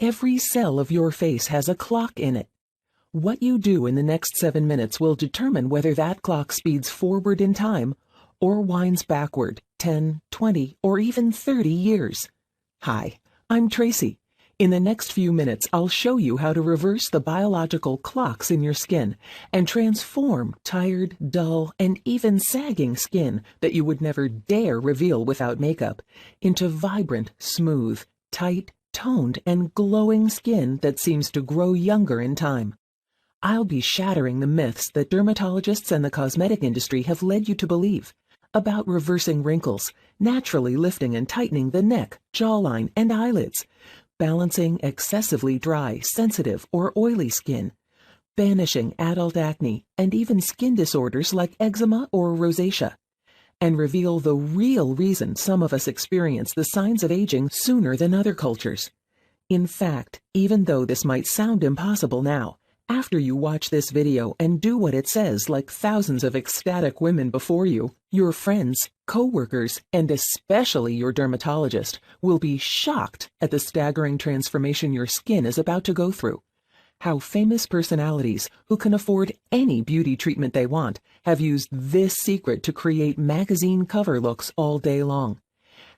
Every cell of your face has a clock in it. What you do in the next 7 minutes will determine whether that clock speeds forward in time or winds backward 10, 20, or even 30 years. Hi, I'm Tracy. In the next few minutes, I'll show you how to reverse the biological clocks in your skin and transform tired, dull, and even sagging skin that you would never dare reveal without makeup into vibrant, smooth, tight, toned, and glowing skin that seems to grow younger in time. I'll be shattering the myths that dermatologists and the cosmetic industry have led you to believe about reversing wrinkles, naturally lifting and tightening the neck, jawline, and eyelids, balancing excessively dry, sensitive, or oily skin, banishing adult acne, and even skin disorders like eczema or rosacea, and reveal the real reason some of us experience the signs of aging sooner than other cultures. In fact, even though this might sound impossible now, after you watch this video and do what it says like thousands of ecstatic women before you, your friends, co-workers, and especially your dermatologist will be shocked at the staggering transformation your skin is about to go through. How famous personalities who can afford any beauty treatment they want have used this secret to create magazine cover looks all day long.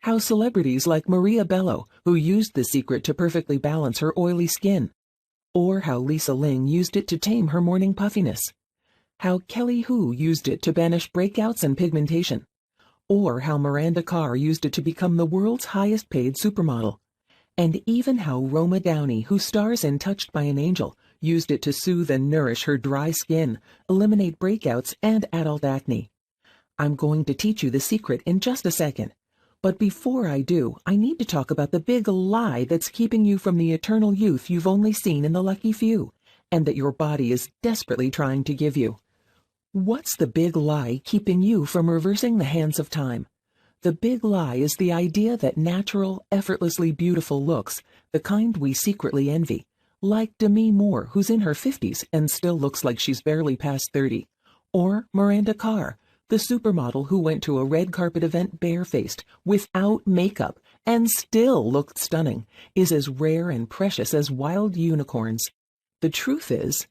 How celebrities like Maria Bello, who used the secret to perfectly balance her oily skin. Or how Lisa Ling used it to tame her morning puffiness. How Kelly Hu used it to banish breakouts and pigmentation. Or how Miranda Carr used it to become the world's highest paid supermodel. And even how Roma Downey, who stars in Touched by an Angel, used it to soothe and nourish her dry skin, eliminate breakouts and adult acne. I'm going to teach you the secret in just a second. But before I do, I need to talk about the big lie that's keeping you from the eternal youth you've only seen in the lucky few, and that your body is desperately trying to give you. What's the big lie keeping you from reversing the hands of time? The big lie is the idea that natural, effortlessly beautiful looks, the kind we secretly envy, like Demi Moore, who's in her 50s and still looks like she's barely past 30, or Miranda Carr, the supermodel who went to a red carpet event barefaced, without makeup, and still looked stunning, is as rare and precious as wild unicorns. The truth is,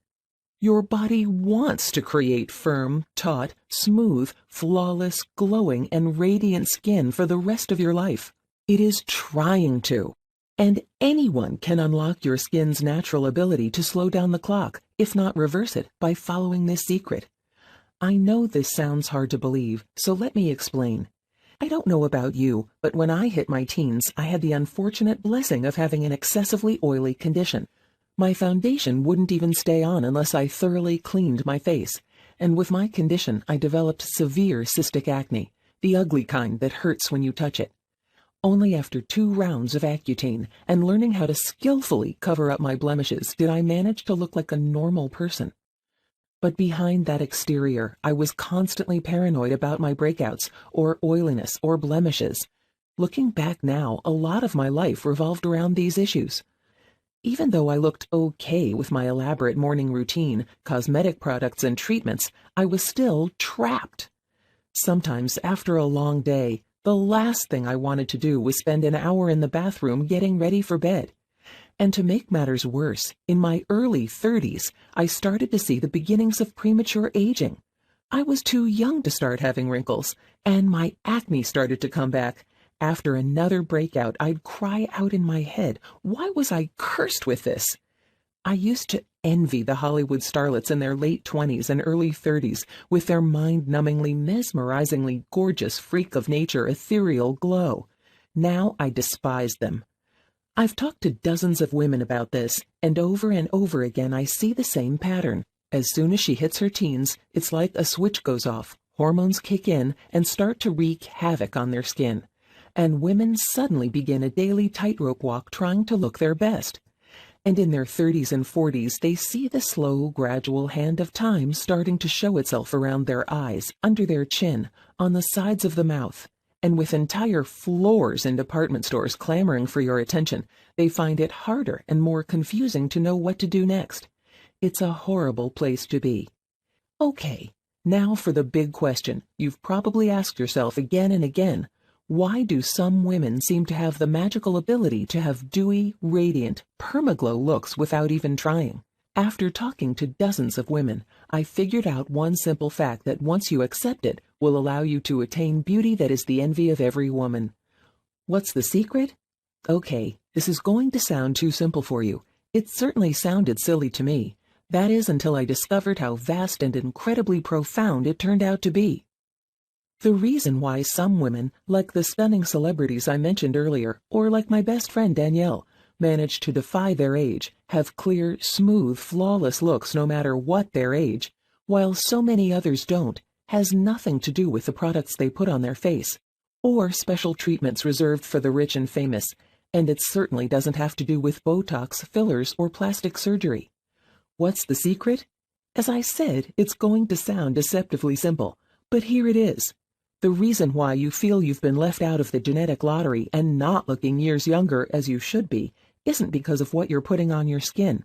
your body wants to create firm, taut, smooth, flawless, glowing, and radiant skin for the rest of your life. It is trying to. And anyone can unlock your skin's natural ability to slow down the clock, if not reverse it, by following this secret. I know this sounds hard to believe, so let me explain. I don't know about you, but when I hit my teens, I had the unfortunate blessing of having an excessively oily condition. My foundation wouldn't even stay on unless I thoroughly cleaned my face, and with my condition, I developed severe cystic acne, the ugly kind that hurts when you touch it. Only after 2 rounds of Accutane and learning how to skillfully cover up my blemishes did I manage to look like a normal person. But behind that exterior, I was constantly paranoid about my breakouts, or oiliness, or blemishes. Looking back now, a lot of my life revolved around these issues. Even though I looked okay with my elaborate morning routine, cosmetic products, and treatments, I was still trapped. Sometimes, after a long day, the last thing I wanted to do was spend an hour in the bathroom getting ready for bed. And to make matters worse, in my early 30s, I started to see the beginnings of premature aging. I was too young to start having wrinkles, and my acne started to come back. After another breakout, I'd cry out in my head, why was I cursed with this? I used to envy the Hollywood starlets in their late 20s and early 30s with their mind-numbingly, mesmerizingly gorgeous freak of nature ethereal glow. Now I despised them. I've talked to dozens of women about this, and over again I see the same pattern. As soon as she hits her teens, it's like a switch goes off, hormones kick in and start to wreak havoc on their skin. And women suddenly begin a daily tightrope walk trying to look their best. And in their 30s and 40s, they see the slow, gradual hand of time starting to show itself around their eyes, under their chin, on the sides of the mouth. And with entire floors in department stores clamoring for your attention, they find it harder and more confusing to know what to do next. It's a horrible place to be. Okay, now for the big question you've probably asked yourself again and again. Why do some women seem to have the magical ability to have dewy, radiant, permaglow looks without even trying? After talking to dozens of women, I figured out one simple fact that once you accept it, will allow you to attain beauty that is the envy of every woman. What's the secret? Okay, this is going to sound too simple for you. It certainly sounded silly to me. That is until I discovered how vast and incredibly profound it turned out to be. The reason why some women, like the stunning celebrities I mentioned earlier, or like my best friend Danielle, manage to defy their age, have clear, smooth, flawless looks no matter what their age, while so many others don't, has nothing to do with the products they put on their face, or special treatments reserved for the rich and famous, and it certainly doesn't have to do with Botox, fillers, or plastic surgery. What's the secret? As I said, it's going to sound deceptively simple, but here it is. The reason why you feel you've been left out of the genetic lottery and not looking years younger as you should be isn't because of what you're putting on your skin.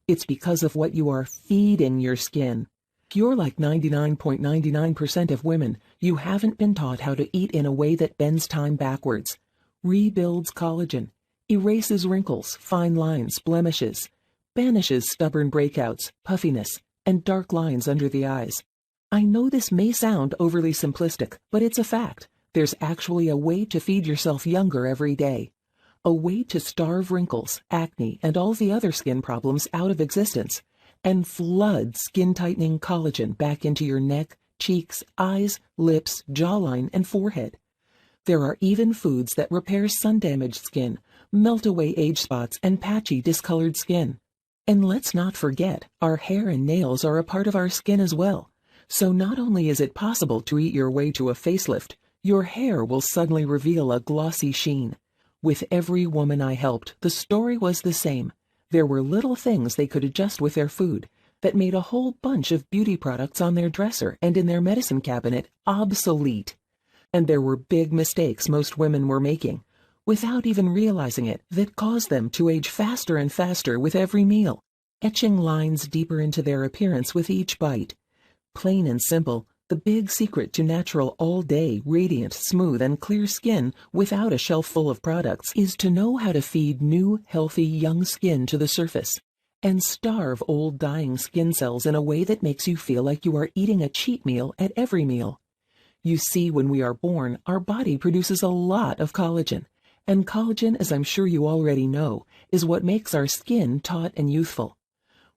It's because of what you are feeding your skin. You're like 99.99% of women. You haven't been taught how to eat in a way that bends time backwards, rebuilds collagen, erases wrinkles, fine lines, blemishes, banishes stubborn breakouts, puffiness, and dark lines under the eyes. I know this may sound overly simplistic, but it's a fact. There's actually a way to feed yourself younger every day. A way to starve wrinkles, acne, and all the other skin problems out of existence, and flood skin-tightening collagen back into your neck, cheeks, eyes, lips, jawline, and forehead. There are even foods that repair sun-damaged skin, melt away age spots, and patchy, discolored skin. And let's not forget, our hair and nails are a part of our skin as well. So not only is it possible to eat your way to a facelift, your hair will suddenly reveal a glossy sheen. With every woman I helped, the story was the same. There were little things they could adjust with their food that made a whole bunch of beauty products on their dresser and in their medicine cabinet obsolete. And there were big mistakes most women were making, without even realizing it, that caused them to age faster and faster with every meal, etching lines deeper into their appearance with each bite. Plain and simple, the big secret to natural all-day, radiant, smooth, and clear skin without a shelf full of products is to know how to feed new, healthy, young skin to the surface and starve old, dying skin cells in a way that makes you feel like you are eating a cheat meal at every meal. You see, when we are born, our body produces a lot of collagen, and collagen, as I'm sure you already know, is what makes our skin taut and youthful.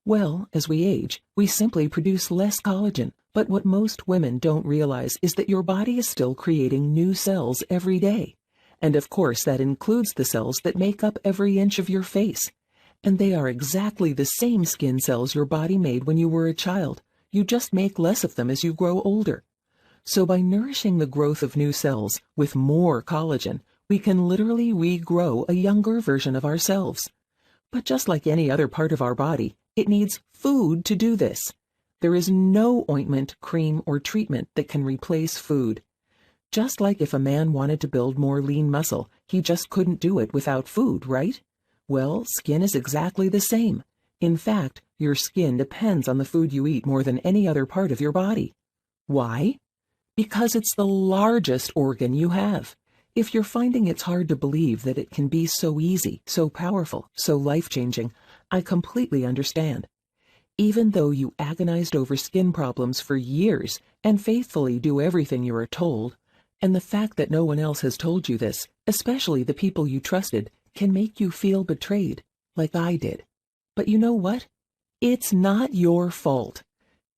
Well, as we age, we simply produce less collagen, but what most women don't realize is that your body is still creating new cells every day. And of course, that includes the cells that make up every inch of your face. And they are exactly the same skin cells your body made when you were a child. You just make less of them as you grow older. So by nourishing the growth of new cells with more collagen, we can literally regrow a younger version of ourselves. But just like any other part of our body, it needs food to do this. There is no ointment, cream, or treatment that can replace food. Just like if a man wanted to build more lean muscle, he just couldn't do it without food, right? Well, skin is exactly the same. In fact, your skin depends on the food you eat more than any other part of your body. Why? Because it's the largest organ you have. If you're finding it's hard to believe that it can be so easy, so powerful, so life-changing, I completely understand. Even though you agonized over skin problems for years and faithfully do everything you are told, and the fact that no one else has told you this, especially the people you trusted, can make you feel betrayed, like I did. But you know what? It's not your fault.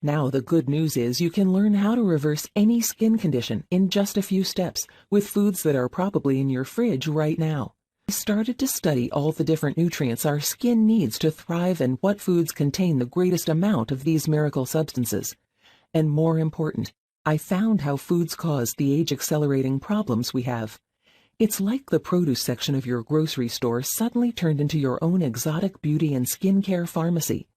Now the good news is you can learn how to reverse any skin condition in just a few steps with foods that are probably in your fridge right now. I started to study all the different nutrients our skin needs to thrive and what foods contain the greatest amount of these miracle substances. And more important, I found how foods cause the age-accelerating problems we have. It's like the produce section of your grocery store suddenly turned into your own exotic beauty and skincare pharmacy.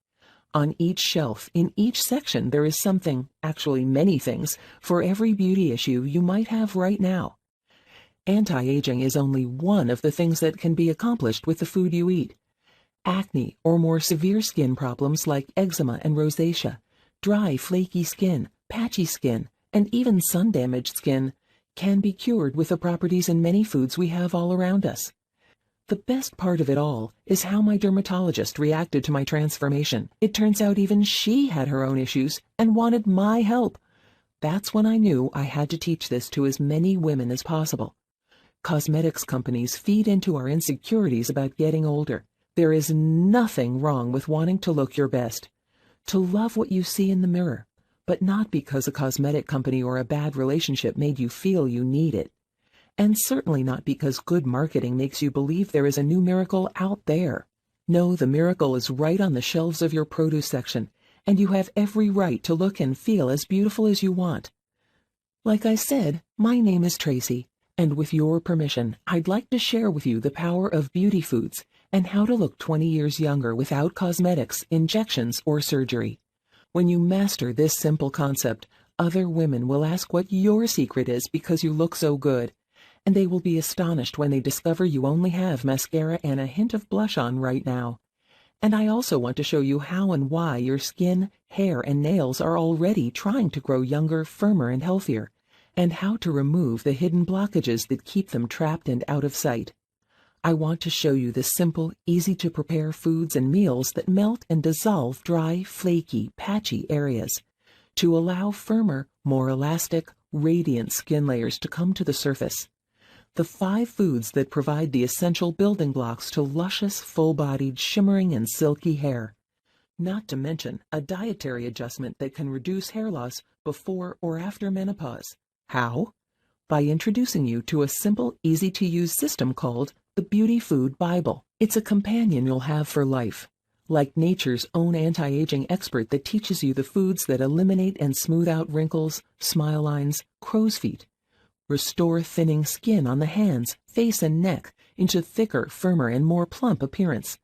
On each shelf, in each section, there is something, actually many things, for every beauty issue you might have right now. Anti-aging is only one of the things that can be accomplished with the food you eat. Acne or more severe skin problems like eczema and rosacea, dry, flaky skin, patchy skin, and even sun-damaged skin, can be cured with the properties in many foods we have all around us. The best part of it all is how my dermatologist reacted to my transformation. It turns out even she had her own issues and wanted my help. That's when I knew I had to teach this to as many women as possible. Cosmetics companies feed into our insecurities about getting older. There is nothing wrong with wanting to look your best, to love what you see in the mirror, but not because a cosmetic company or a bad relationship made you feel you need it. And certainly not because good marketing makes you believe there is a new miracle out there. No, the miracle is right on the shelves of your produce section, and you have every right to look and feel as beautiful as you want. Like I said, my name is Tracy, and with your permission, I'd like to share with you the power of beauty foods and how to look 20 years younger without cosmetics, injections, or surgery. When you master this simple concept, other women will ask what your secret is because you look so good. And they will be astonished when they discover you only have mascara and a hint of blush on right now. And I also want to show you how and why your skin, hair, and nails are already trying to grow younger, firmer, and healthier, and how to remove the hidden blockages that keep them trapped and out of sight. I want to show you the simple, easy-to-prepare foods and meals that melt and dissolve dry, flaky, patchy areas, to allow firmer, more elastic, radiant skin layers to come to the surface. The 5 foods that provide the essential building blocks to luscious, full-bodied, shimmering, and silky hair. Not to mention a dietary adjustment that can reduce hair loss before or after menopause. How? By introducing you to a simple, easy-to-use system called the Beauty Food Bible. It's a companion you'll have for life, like nature's own anti-aging expert that teaches you the foods that eliminate and smooth out wrinkles, smile lines, crow's feet, restore thinning skin on the hands, face, and neck into thicker, firmer, and more plump appearance,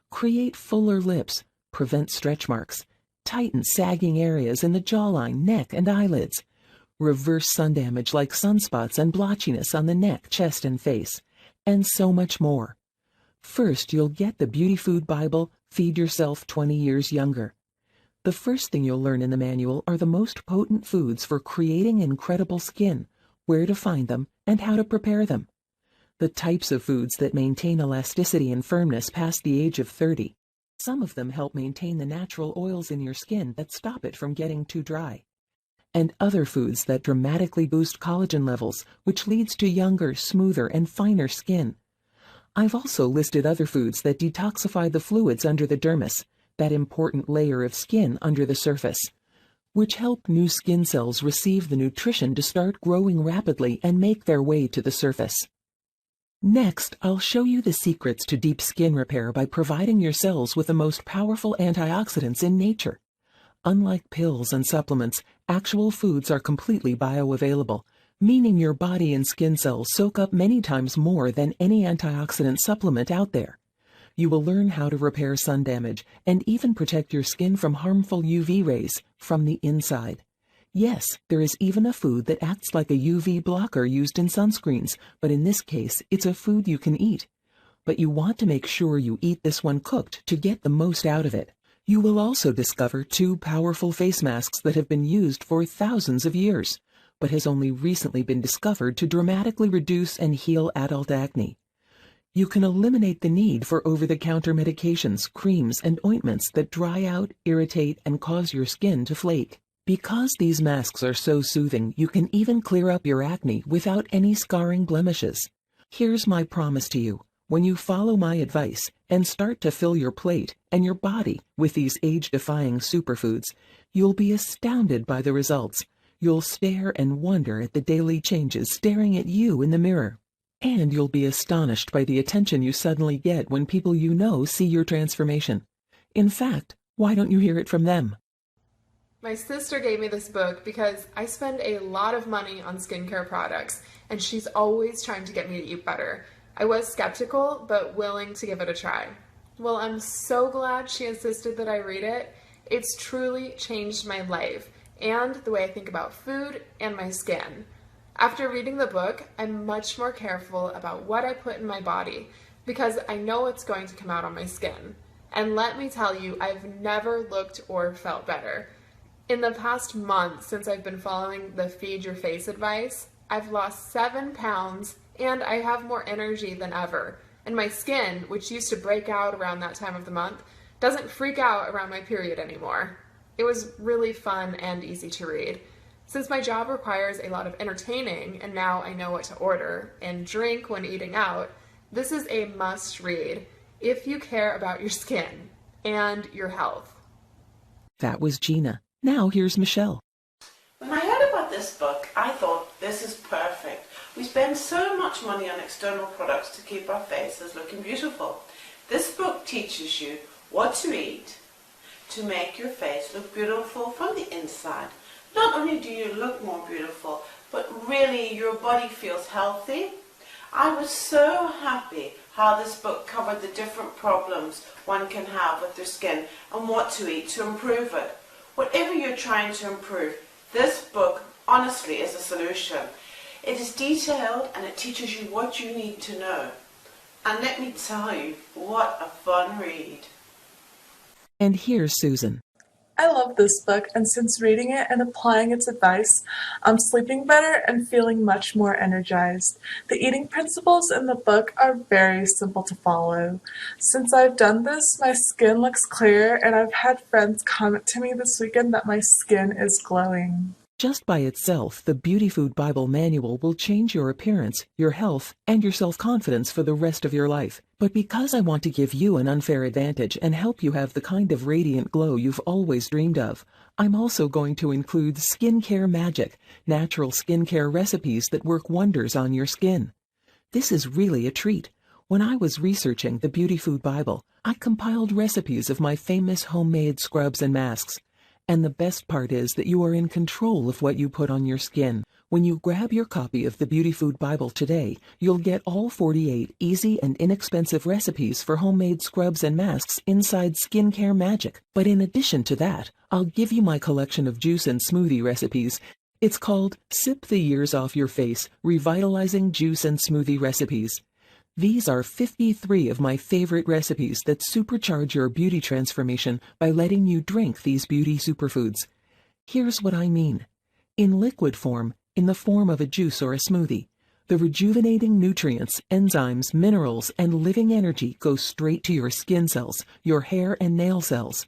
create fuller lips, prevent stretch marks, tighten sagging areas in the jawline, neck, and eyelids, reverse sun damage like sunspots and blotchiness on the neck, chest, and face, and so much more. First, you'll get the Beauty Food Bible, Feed Yourself 20 Years Younger. The first thing you'll learn in the manual are the most potent foods for creating incredible skin, where to find them, and how to prepare them. The types of foods that maintain elasticity and firmness past the age of 30. Some of them help maintain the natural oils in your skin that stop it from getting too dry. And other foods that dramatically boost collagen levels, which leads to younger, smoother, and finer skin. I've also listed other foods that detoxify the fluids under the dermis, that important layer of skin under the surface, which help new skin cells receive the nutrition to start growing rapidly and make their way to the surface. Next, I'll show you the secrets to deep skin repair by providing your cells with the most powerful antioxidants in nature. Unlike pills and supplements, actual foods are completely bioavailable, meaning your body and skin cells soak up many times more than any antioxidant supplement out there. You will learn how to repair sun damage and even protect your skin from harmful UV rays from the inside. Yes, there is even a food that acts like a UV blocker used in sunscreens, but in this case, it's a food you can eat. But you want to make sure you eat this one cooked to get the most out of it. You will also discover 2 powerful face masks that have been used for thousands of years, but has only recently been discovered to dramatically reduce and heal adult acne. You can eliminate the need for over-the-counter medications, creams, and ointments that dry out, irritate, and cause your skin to flake. Because these masks are so soothing, you can even clear up your acne without any scarring blemishes. Here's my promise to you. When you follow my advice and start to fill your plate and your body with these age-defying superfoods, you'll be astounded by the results. You'll stare and wonder at the daily changes staring at you in the mirror. And you'll be astonished by the attention you suddenly get when people you know see your transformation. In fact, why don't you hear it from them? My sister gave me this book because I spend a lot of money on skincare products, and she's always trying to get me to eat better. I was skeptical, but willing to give it a try. Well, I'm so glad she insisted that I read it. It's truly changed my life and the way I think about food and my skin. After reading the book, I'm much more careful about what I put in my body because I know it's going to come out on my skin. And let me tell you, I've never looked or felt better. In the past month since I've been following the Feed Your Face advice, I've lost 7 pounds and I have more energy than ever. And my skin, which used to break out around that time of the month, doesn't freak out around my period anymore. It was really fun and easy to read. Since my job requires a lot of entertaining, and now I know what to order and drink when eating out, this is a must read if you care about your skin and your health. That was Gina. Now here's Michelle. When I heard about this book, I thought, this is perfect. We spend so much money on external products to keep our faces looking beautiful. This book teaches you what to eat to make your face look beautiful from the inside. Not only do you look more beautiful, but really your body feels healthy. I was so happy how this book covered the different problems one can have with their skin and what to eat to improve it. Whatever you're trying to improve, this book honestly is a solution. It is detailed and it teaches you what you need to know. And let me tell you, what a fun read. And here's Susan. I love this book, and since reading it and applying its advice, I'm sleeping better and feeling much more energized. The eating principles in the book are very simple to follow. Since I've done this, my skin looks clear, and I've had friends comment to me this weekend that my skin is glowing. Just by itself, the Beauty Food Bible Manual will change your appearance, your health, and your self-confidence for the rest of your life. But because I want to give you an unfair advantage and help you have the kind of radiant glow you've always dreamed of, I'm also going to include skincare magic, natural skincare recipes that work wonders on your skin. This is really a treat. When I was researching the Beauty Food Bible, I compiled recipes of my famous homemade scrubs and masks. And the best part is that you are in control of what you put on your skin. When you grab your copy of the Beauty Food Bible today, you'll get all 48 easy and inexpensive recipes for homemade scrubs and masks inside Skincare Magic. But in addition to that, I'll give you my collection of juice and smoothie recipes. It's called Sip the Years Off Your Face, Revitalizing Juice and Smoothie Recipes. These are 53 of my favorite recipes that supercharge your beauty transformation by letting you drink these beauty superfoods. Here's what I mean. In liquid form, in the form of a juice or a smoothie, the rejuvenating nutrients, enzymes, minerals, and living energy go straight to your skin cells, your hair and nail cells.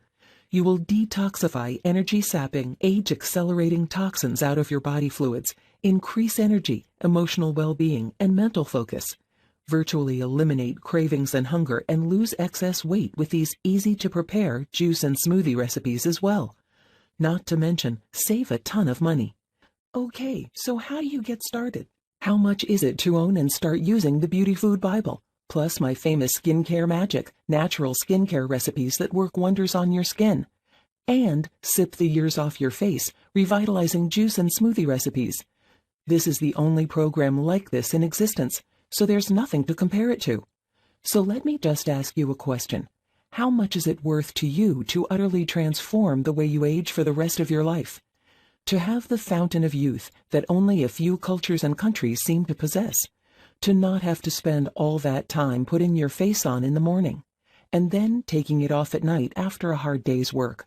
You will detoxify energy-sapping, age-accelerating toxins out of your body fluids, increase energy, emotional well-being, and mental focus. Virtually eliminate cravings and hunger and lose excess weight with these easy-to-prepare juice and smoothie recipes as well. Not to mention, save a ton of money. Okay, so how do you get started? How much is it to own and start using the Beauty Food Bible? Plus my famous Skincare Magic, natural skincare recipes that work wonders on your skin. And Sip the Years Off Your Face, revitalizing juice and smoothie recipes. This is the only program like this in existence, so there's nothing to compare it to. So let me just ask you a question. How much is it worth to you to utterly transform the way you age for the rest of your life? To have the fountain of youth that only a few cultures and countries seem to possess? To not have to spend all that time putting your face on in the morning, and then taking it off at night after a hard day's work?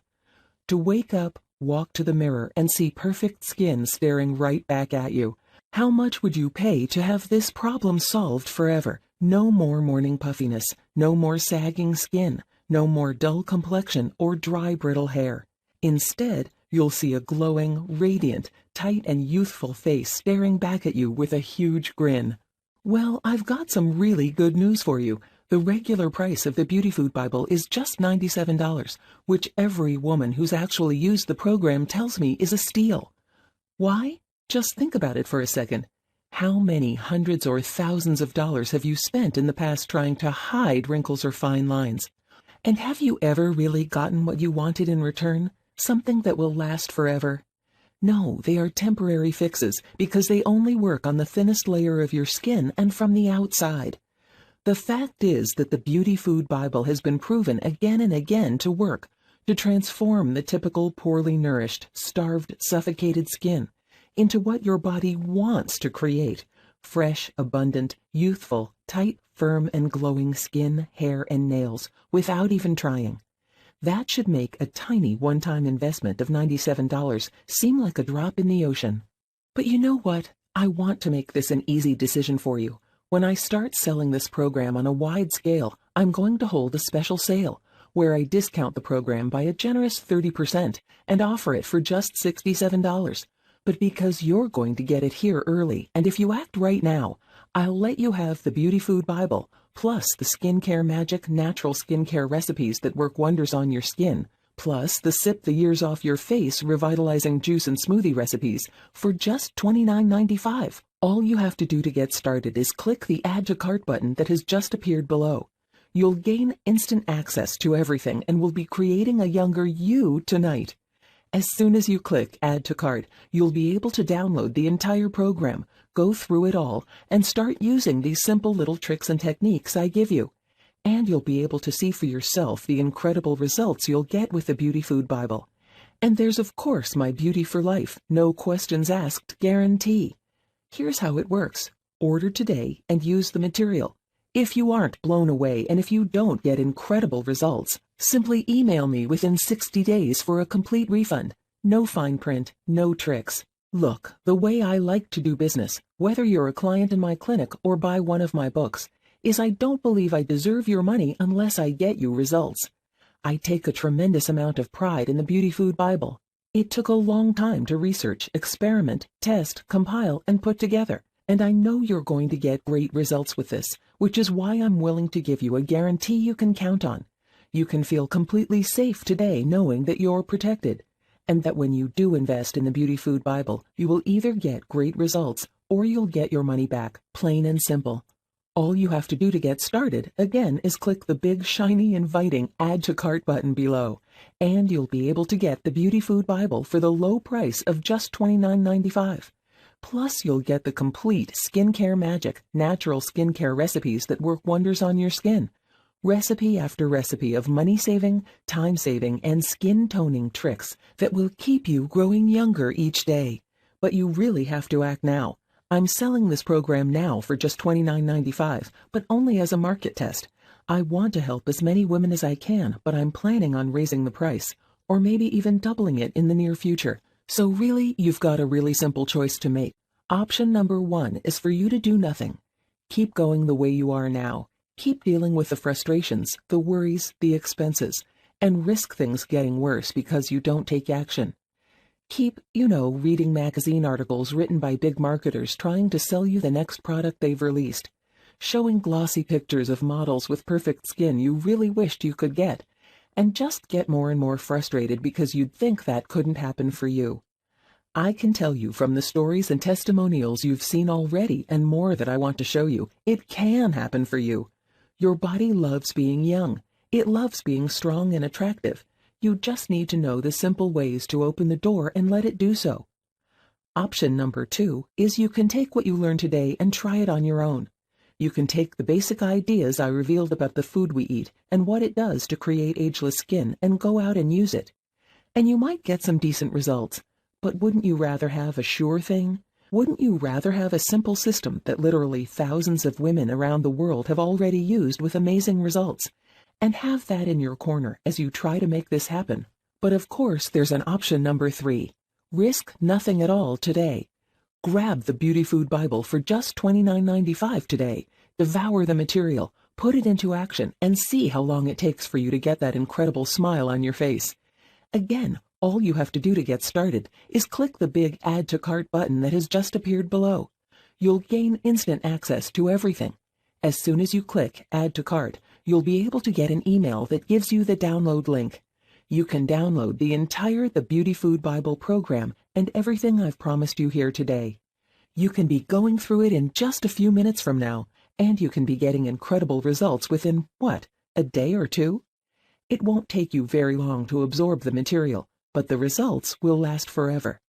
To wake up, walk to the mirror, and see perfect skin staring right back at you? How much would you pay to have this problem solved forever? No more morning puffiness, no more sagging skin, no more dull complexion or dry brittle hair. Instead, you'll see a glowing, radiant, tight and youthful face staring back at you with a huge grin. Well, I've got some really good news for you. The regular price of the Beauty Food Bible is just $97, which every woman who's actually used the program tells me is a steal. Why? Just think about it for a second. How many hundreds or thousands of dollars have you spent in the past trying to hide wrinkles or fine lines? And have you ever really gotten what you wanted in return? Something that will last forever? No, they are temporary fixes because they only work on the thinnest layer of your skin and from the outside. The fact is that the Beauty Food Bible has been proven again and again to work, to transform the typical poorly nourished, starved, suffocated skin into what your body wants to create: fresh, abundant, youthful, tight, firm, and glowing skin, hair, and nails, without even trying. That should make a tiny one-time investment of $97 seem like a drop in the ocean. But you know what? I want to make this an easy decision for you. When I start selling this program on a wide scale, I'm going to hold a special sale where I discount the program by a generous 30% and offer it for just $67. But because you're going to get it here early, and if you act right now, I'll let you have the Beauty Food Bible, plus the Skincare Magic natural skincare recipes that work wonders on your skin, plus the Sip the Years Off Your Face revitalizing juice and smoothie recipes for just $29.95. All you have to do to get started is click the Add to Cart button that has just appeared below. You'll gain instant access to everything and will be creating a younger you tonight. As soon as you click Add to Cart, you'll be able to download the entire program, go through it all, and start using these simple little tricks and techniques I give you. And you'll be able to see for yourself the incredible results you'll get with the Beauty Food Bible. And there's of course my Beauty for Life, no questions asked guarantee. Here's how it works. Order today and use the material. If you aren't blown away and if you don't get incredible results, simply email me within 60 days for a complete refund. No fine print, no tricks. Look, the way I like to do business, whether you're a client in my clinic or buy one of my books, is I don't believe I deserve your money unless I get you results. I take a tremendous amount of pride in the Beauty Food Bible. It took a long time to research, experiment, test, compile, and put together. And I know you're going to get great results with this, which is why I'm willing to give you a guarantee you can count on. You can feel completely safe today knowing that you're protected, and that when you do invest in the Beauty Food Bible, you will either get great results or you'll get your money back, plain and simple. All you have to do to get started, again, is click the big, shiny, inviting Add to Cart button below, and you'll be able to get the Beauty Food Bible for the low price of just $29.95. Plus, you'll get the complete Skincare Magic natural skincare recipes that work wonders on your skin. Recipe after recipe of money-saving, time-saving, and skin-toning tricks that will keep you growing younger each day. But you really have to act now. I'm selling this program now for just $29.95, but only as a market test. I want to help as many women as I can, but I'm planning on raising the price, or maybe even doubling it in the near future. So really, you've got a really simple choice to make. Option number 1 is for you to do nothing. Keep going the way you are now. Keep dealing with the frustrations, the worries, the expenses, and risk things getting worse because you don't take action. Keep, reading magazine articles written by big marketers trying to sell you the next product they've released. Showing glossy pictures of models with perfect skin you really wished you could get. And just get more and more frustrated because you'd think that couldn't happen for you. I can tell you from the stories and testimonials you've seen already and more that I want to show you, it can happen for you. Your body loves being young. It loves being strong and attractive. You just need to know the simple ways to open the door and let it do so. Option number 2 is you can take what you learned today and try it on your own. You can take the basic ideas I revealed about the food we eat and what it does to create ageless skin and go out and use it. And you might get some decent results, but wouldn't you rather have a sure thing? Wouldn't you rather have a simple system that literally thousands of women around the world have already used with amazing results? And have that in your corner as you try to make this happen. But of course, there's an option number 3. Risk nothing at all today. Grab the Beauty Food Bible for just $29.95 today. Devour the material, put it into action, and see how long it takes for you to get that incredible smile on your face. Again, all you have to do to get started is click the big Add to Cart button that has just appeared below. You'll gain instant access to everything. As soon as you click Add to Cart, you'll be able to get an email that gives you the download link. You can download the entire The Beauty Food Bible program and everything I've promised you here today. You can be going through it in just a few minutes from now, and you can be getting incredible results within, a day or two? It won't take you very long to absorb the material, but the results will last forever.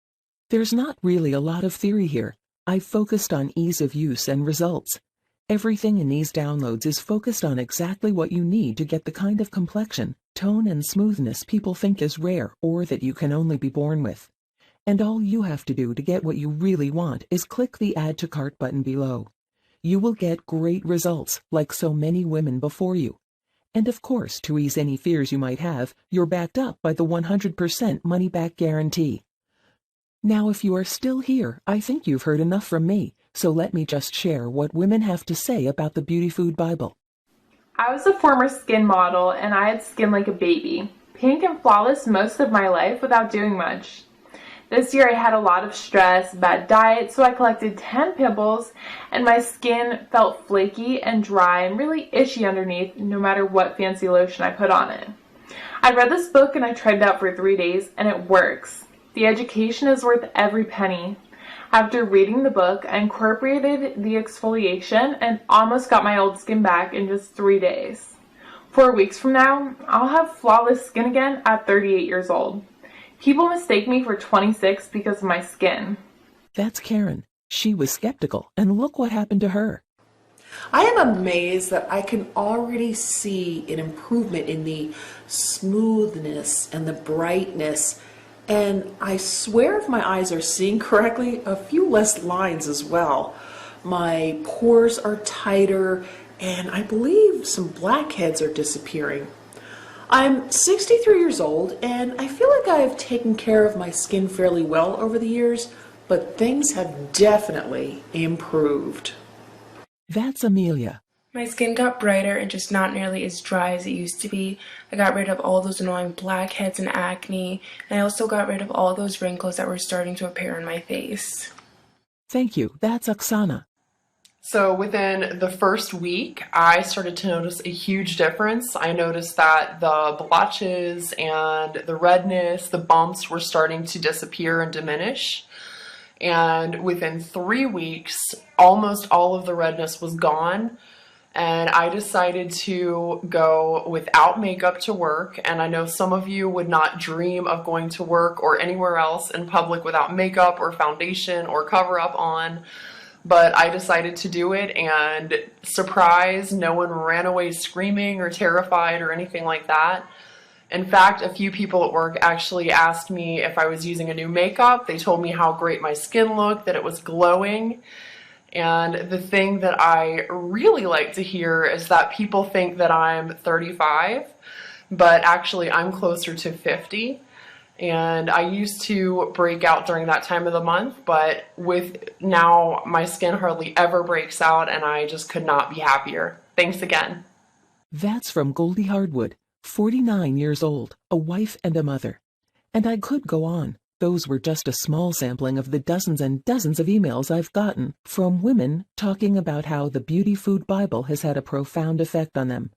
There's not really a lot of theory here. I've focused on ease of use and results. Everything in these downloads is focused on exactly what you need to get the kind of complexion, tone, and smoothness people think is rare or that you can only be born with. And all you have to do to get what you really want is click the Add to Cart button below. You will get great results, like so many women before you. And of course, to ease any fears you might have, you're backed up by the 100% money-back guarantee. Now, if you are still here, I think you've heard enough from me, so let me just share what women have to say about the Beauty Food Bible. I was a former skin model and I had skin like a baby, pink and flawless most of my life without doing much. This year I had a lot of stress, bad diet, so I collected 10 pimples and my skin felt flaky and dry and really itchy underneath no matter what fancy lotion I put on it. I read this book and I tried it out for 3 days and it works. The education is worth every penny. After reading the book, I incorporated the exfoliation and almost got my old skin back in just 3 days. 4 weeks from now, I'll have flawless skin again at 38 years old. People mistake me for 26 because of my skin. That's Karen. She was skeptical, and look what happened to her. I am amazed that I can already see an improvement in the smoothness and the brightness. And I swear if my eyes are seeing correctly, a few less lines as well. My pores are tighter, and I believe some blackheads are disappearing. I'm 63 years old, and I feel like I've taken care of my skin fairly well over the years, but things have definitely improved. That's Amelia. My skin got brighter and just not nearly as dry as it used to be. I got rid of all those annoying blackheads and acne, and I also got rid of all those wrinkles that were starting to appear on my face. Thank you. That's Oksana. So within the first week, I started to notice a huge difference. I noticed that the blotches and the redness, the bumps were starting to disappear and diminish. And within 3 weeks, almost all of the redness was gone. And I decided to go without makeup to work. And I know some of you would not dream of going to work or anywhere else in public without makeup or foundation or cover up on. But I decided to do it, and surprise, no one ran away screaming or terrified or anything like that. In fact, a few people at work actually asked me if I was using a new makeup. They told me how great my skin looked, that it was glowing. And the thing that I really like to hear is that people think that I'm 35, but actually I'm closer to 50. And I used to break out during that time of the month, but with now my skin hardly ever breaks out, and I just could not be happier. Thanks again. That's from Goldie Hardwood, 49 years old, a wife and a mother. And I could go on. Those were just a small sampling of the dozens and dozens of emails I've gotten from women talking about how the Beauty Food Bible has had a profound effect on them.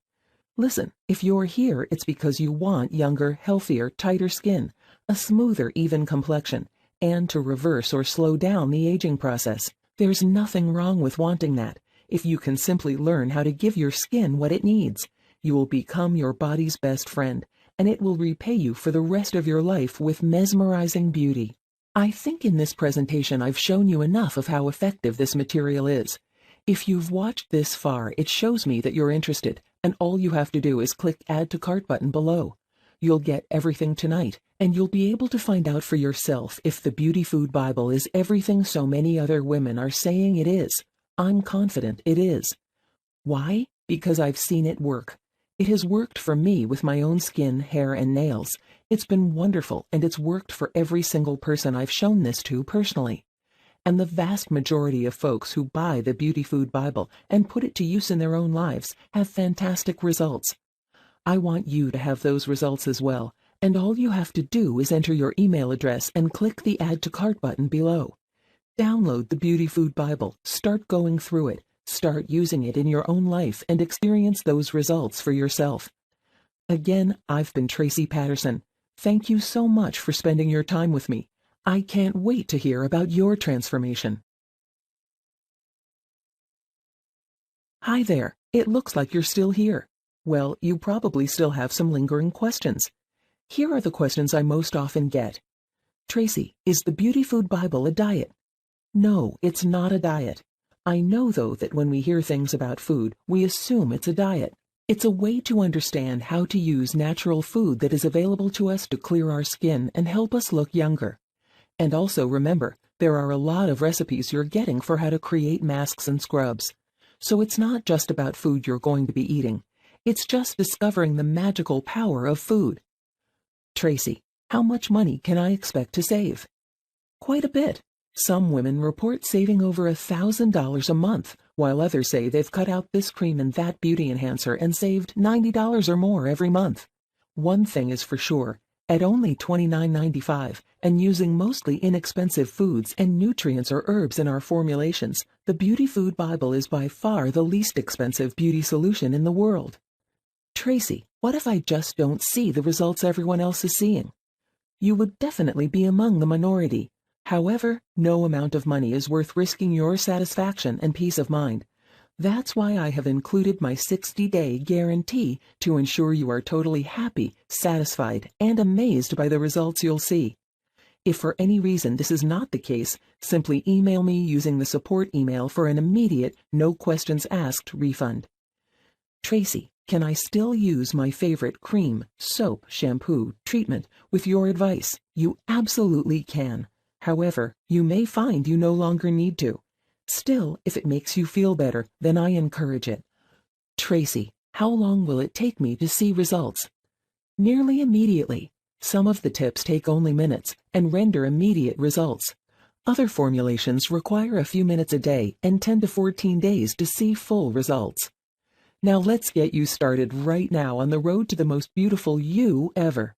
Listen, if you're here, it's because you want younger, healthier, tighter skin, a smoother, even complexion, and to reverse or slow down the aging process. There's nothing wrong with wanting that. If you can simply learn how to give your skin what it needs, you will become your body's best friend, and it will repay you for the rest of your life with mesmerizing beauty. I think in this presentation I've shown you enough of how effective this material is. If you've watched this far, it shows me that you're interested, and all you have to do is click Add to Cart button below. You'll get everything tonight, and you'll be able to find out for yourself if the Beauty Food Bible is everything so many other women are saying it is. I'm confident it is. Why? Because I've seen it work. It has worked for me with my own skin, hair, and nails. It's been wonderful, and it's worked for every single person I've shown this to personally. And the vast majority of folks who buy the Beauty Food Bible and put it to use in their own lives have fantastic results. I want you to have those results as well, and all you have to do is enter your email address and click the Add to Cart button below. Download the Beauty Food Bible, start going through it, start using it in your own life, and experience those results for yourself. Again, I've been Tracy Patterson. Thank you so much for spending your time with me. I can't wait to hear about your transformation. Hi there. It looks like you're still here. Well, you probably still have some lingering questions. Here are the questions I most often get. Tracy, is the Beauty Food Bible a diet? No, it's not a diet. I know, though, that when we hear things about food, we assume it's a diet. It's a way to understand how to use natural food that is available to us to clear our skin and help us look younger. And also remember, there are a lot of recipes you're getting for how to create masks and scrubs. So it's not just about food you're going to be eating. It's just discovering the magical power of food. Tracy, how much money can I expect to save? Quite a bit. Some women report saving over $1,000 a month, while others say they've cut out this cream and that beauty enhancer and saved $90 or more every month. One thing is for sure, at only $29.95 and using mostly inexpensive foods and nutrients or herbs in our formulations, the Beauty Food Bible is by far the least expensive beauty solution in the world. Tracy, what if I just don't see the results everyone else is seeing? You would definitely be among the minority. However, no amount of money is worth risking your satisfaction and peace of mind. That's why I have included my 60-day guarantee to ensure you are totally happy, satisfied, and amazed by the results you'll see. If for any reason this is not the case, simply email me using the support email for an immediate, no questions asked refund. Tracy, can I still use my favorite cream, soap, shampoo, treatment with your advice? You absolutely can. However, you may find you no longer need to. Still, if it makes you feel better, then I encourage it. Tracy, how long will it take me to see results? Nearly immediately. Some of the tips take only minutes and render immediate results. Other formulations require a few minutes a day and 10 to 14 days to see full results. Now let's get you started right now on the road to the most beautiful you ever.